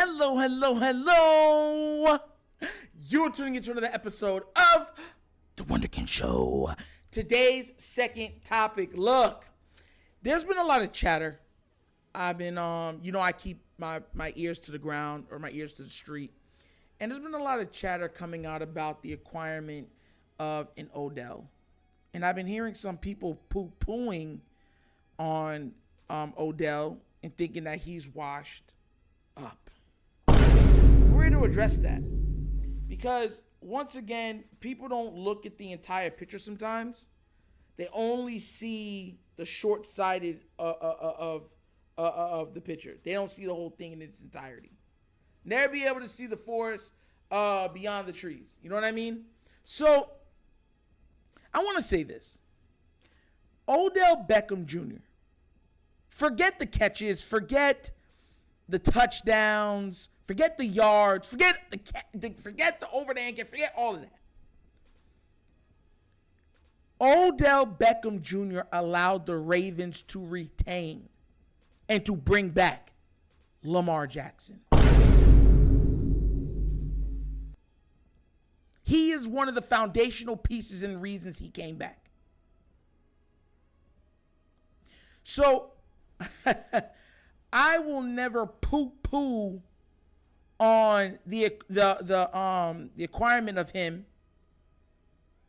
Hello, hello, hello. You're tuning into another episode of The Wunderkind Show. Today's second topic. Look, there's been a lot of chatter. I've been, I keep my ears to the ground or my ears to the street. And there's been a lot of chatter coming out about the acquirement of an Odell. And I've been hearing some people poo-pooing on Odell and thinking that he's washed up. We're here to address that because, once again, people don't look at the entire picture sometimes. They only see the short-sighted of the picture. They don't see the whole thing in its entirety. Never be able to see the forest beyond the trees. You know what I mean? So, I want to say this. Odell Beckham Jr. Forget the catches, forget the touchdowns, forget the yards, forget the over the ankle, forget all of that. Odell Beckham Jr. allowed the Ravens to retain and to bring back Lamar Jackson. He is one of the foundational pieces and reasons he came back. So, I will never poo-poo on the acquirement of him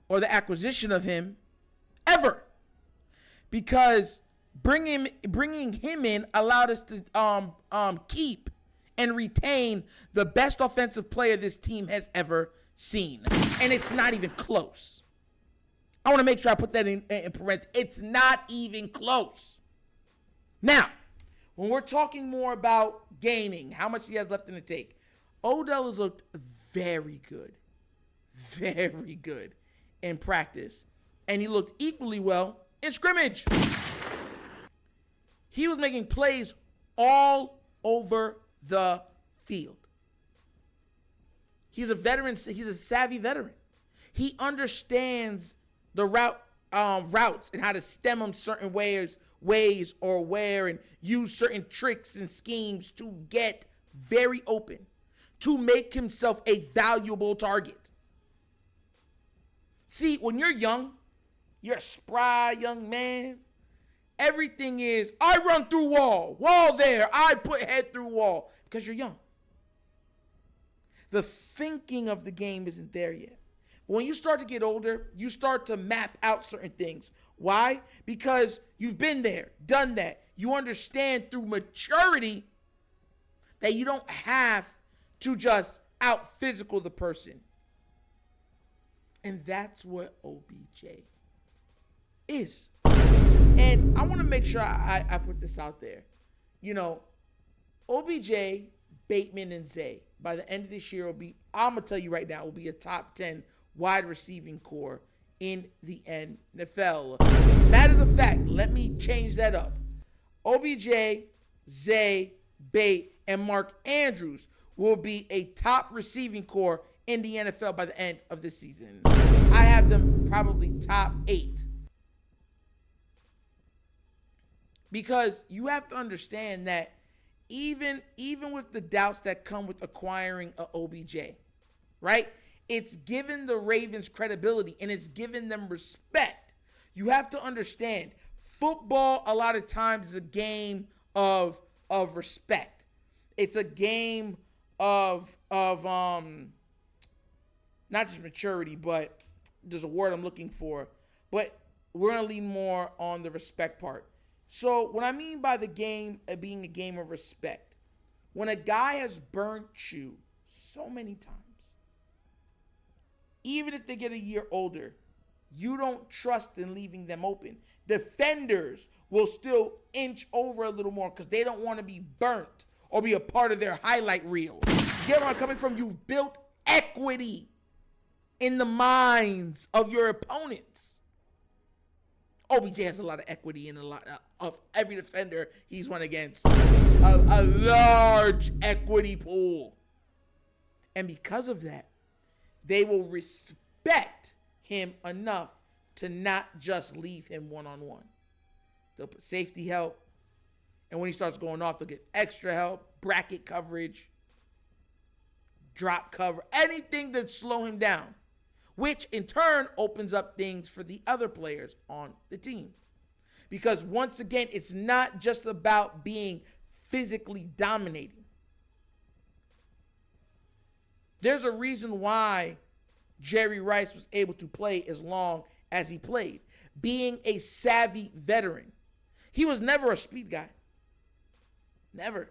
or the acquisition of him ever, because bringing him in allowed us to keep and retain the best offensive player this team has ever seen, and it's not even close. I want to make sure I put that in parentheses. It's not even close. Now, when we're talking more about gaming, how much he has left in the tank, Odell has looked very good in practice, and he looked equally well in scrimmage. He was making plays all over the field. He's a veteran. He's a savvy veteran. He understands the routes and how to stem them certain ways or where, and use certain tricks and schemes to get very open, to make himself a valuable target. See, when you're young, you're a spry young man. Everything is, I run through wall there, I put head through wall, because you're young. The thinking of the game isn't there yet. When you start to get older, you start to map out certain things. Why? Because you've been there, done that. You understand through maturity that you don't have to just out-physical the person. And that's what OBJ is. And I want to make sure I put this out there. You know, OBJ, Bateman, and Zay, by the end of this year, I'm going to tell you right now, will be a top 10 wide receiving core in the NFL. Matter of fact, let me change that up. OBJ, Zay, Bate, and Mark Andrews will be a top receiving core in the NFL by the end of the season. I have them probably top 8. Because you have to understand that even with the doubts that come with acquiring a OBJ, right? It's given the Ravens credibility and it's given them respect. You have to understand, football a lot of times is a game of respect. It's a game of not just maturity, but there's a word I'm looking for. But we're going to lean more on the respect part. So what I mean by the game being a game of respect, when a guy has burnt you so many times, even if they get a year older, you don't trust in leaving them open. Defenders will still inch over a little more because they don't want to be burnt or be a part of their highlight reel. You get where I'm coming from? You've built equity in the minds of your opponents. OBJ has a lot of equity in a lot of every defender he's won against. A large equity pool. And because of that, they will respect him enough to not just leave him one-on-one. They'll put safety help. And when he starts going off, they'll get extra help, bracket coverage. drop cover, anything that slow him down, which in turn opens up things for the other players on the team. Because once again, it's not just about being physically dominating. There's a reason why Jerry Rice was able to play as long as he played. Being a savvy veteran. He was never a speed guy. Never.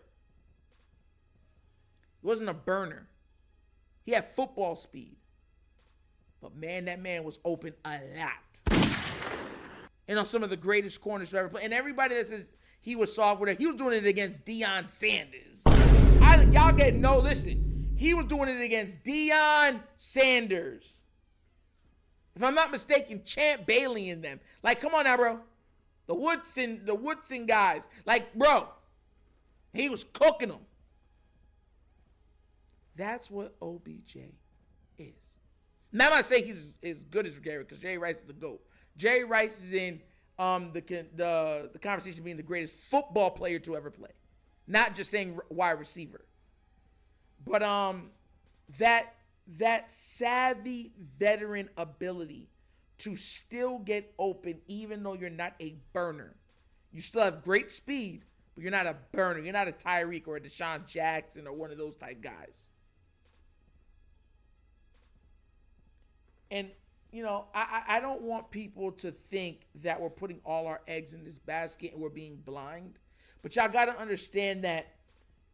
He wasn't a burner. He had football speed. But man, that man was open a lot. And on some of the greatest corners to ever play. And everybody that says he was soft with it, he was doing it against Deion Sanders. Listen. He was doing it against Deion Sanders. If I'm not mistaken, Champ Bailey and them. Like, come on now, bro. The Woodson guys. Like, bro, he was cooking them. That's what OBJ is. Now, I'm not saying he's as good as Jerry, because Jerry Rice is the GOAT. Jerry Rice is in the conversation being the greatest football player to ever play. Not just saying wide receiver. But that savvy veteran ability to still get open even though you're not a burner. You still have great speed, but you're not a burner. You're not a Tyreek or a Deshaun Jackson or one of those type guys. And, you know, I don't want people to think that we're putting all our eggs in this basket and we're being blind. But y'all got to understand that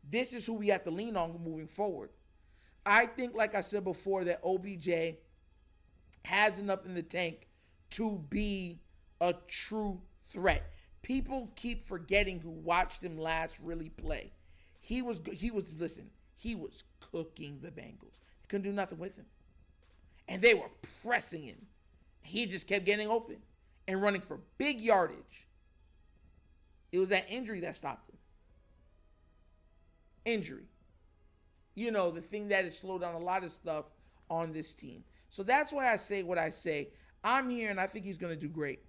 this is who we have to lean on moving forward. I think, like I said before, that OBJ has enough in the tank to be a true threat. People keep forgetting who watched him last really play. He was cooking the Bengals. They couldn't do nothing with him. And they were pressing him. He just kept getting open and running for big yardage. It was that injury that stopped him. Injury. You know, the thing that has slowed down a lot of stuff on this team. So that's why I say what I say. I'm here and I think he's going to do great.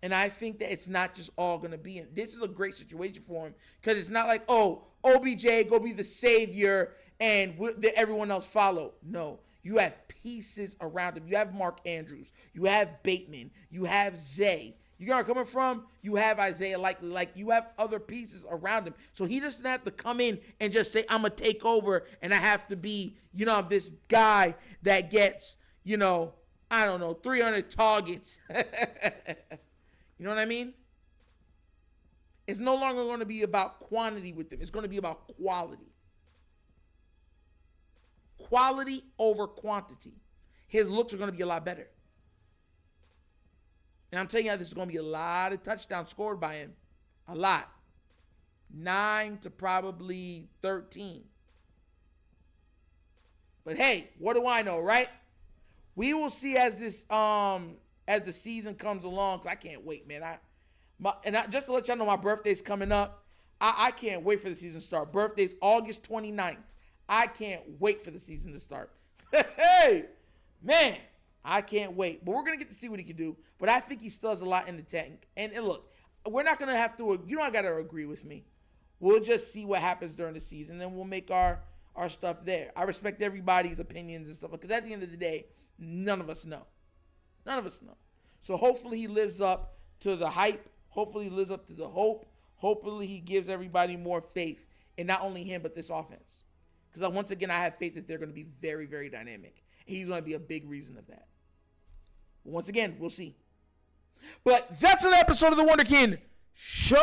And I think that it's not just all going to be in. This is a great situation for him because it's not like, oh, OBJ, go be the savior and everyone else follow. No, you have pieces around him. You have Mark Andrews. You have Bateman. You have Zay. You know where I'm coming from? You have Isaiah Likely. Like, you have other pieces around him. So he doesn't have to come in and just say, I'm going to take over and I have to be, you know, this guy that gets, you know, I don't know, 300 targets. You know what I mean? It's no longer going to be about quantity with them. It's going to be about quality. Quality over quantity. His looks are going to be a lot better. And I'm telling you, this is going to be a lot of touchdowns scored by him. A lot. 9 to probably 13. But hey, what do I know, right? We will see as the season comes along. Cause I can't wait, man. Just to let y'all know, my birthday's coming up. I can't wait for the season to start. Birthday's August 29th. I can't wait for the season to start. Hey, man. I can't wait. But we're going to get to see what he can do. But I think he still has a lot in the tank. And look, we're not going to have to, you don't got to agree with me. We'll just see what happens during the season. And we'll make our stuff there. I respect everybody's opinions and stuff. Because at the end of the day, none of us know. None of us know. So hopefully he lives up to the hype. Hopefully he lives up to the hope. Hopefully he gives everybody more faith. And not only him, but this offense. Because once again, I have faith that they're going to be very, very dynamic. And he's going to be a big reason of that. Once again, we'll see. But that's an episode of the Wunderkind Show.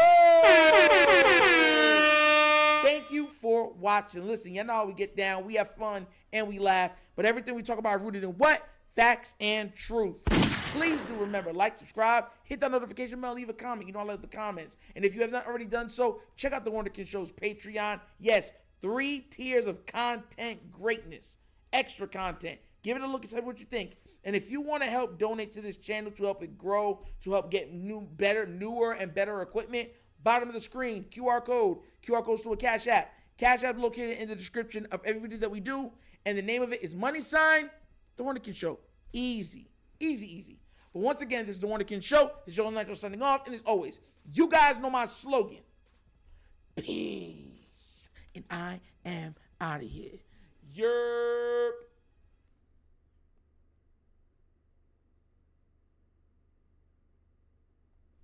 Thank you for watching. Listen, y'all know how we get down. We have fun and we laugh. But everything we talk about is rooted in what? Facts and truth. Please do remember, like, subscribe, hit that notification bell, leave a comment. You know I love the comments. And if you have not already done so, check out the Wunderkind Show's Patreon. Yes, 3 tiers of content greatness. Extra content. Give it a look and tell me what you think. And if you want to help donate to this channel to help it grow, to help get newer and better equipment, bottom of the screen, QR code. QR codes to a Cash App. Cash App located in the description of every video that we do. And the name of it is $, The Wunderkind Show. Easy. Easy, easy. But once again, this is The Wunderkind Show. This is Joel Nitro signing off. And as always, you guys know my slogan. Peace. And I am out of here. Yerp.